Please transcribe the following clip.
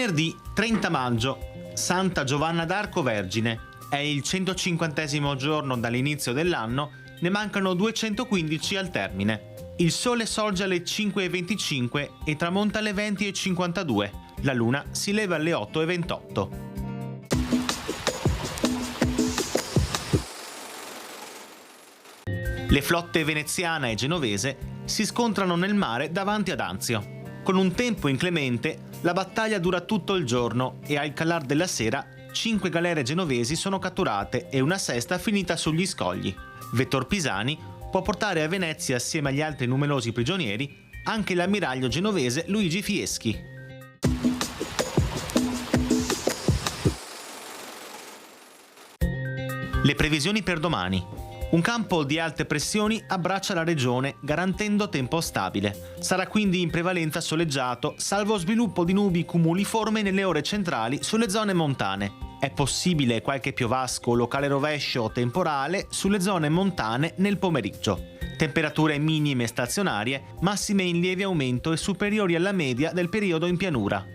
Venerdì 30 maggio, Santa Giovanna d'Arco Vergine. È il 150° giorno dall'inizio dell'anno, ne mancano 215 al termine. Il sole sorge alle 5:25 e tramonta alle 20:52. La luna si leva alle 8:28. Le flotte veneziana e genovese si scontrano nel mare davanti ad Anzio. Con un tempo inclemente, la battaglia dura tutto il giorno e al calar della sera 5 galere genovesi sono catturate e una sesta finita sugli scogli. Vettor Pisani può portare a Venezia, assieme agli altri numerosi prigionieri, anche l'ammiraglio genovese Luigi Fieschi. Le previsioni per domani. Un campo di alte pressioni abbraccia la regione, garantendo tempo stabile. Sarà quindi in prevalenza soleggiato, salvo sviluppo di nubi cumuliforme nelle ore centrali sulle zone montane. È possibile qualche piovasco, locale rovescio o temporale sulle zone montane nel pomeriggio. Temperature minime stazionarie, massime in lieve aumento e superiori alla media del periodo in pianura.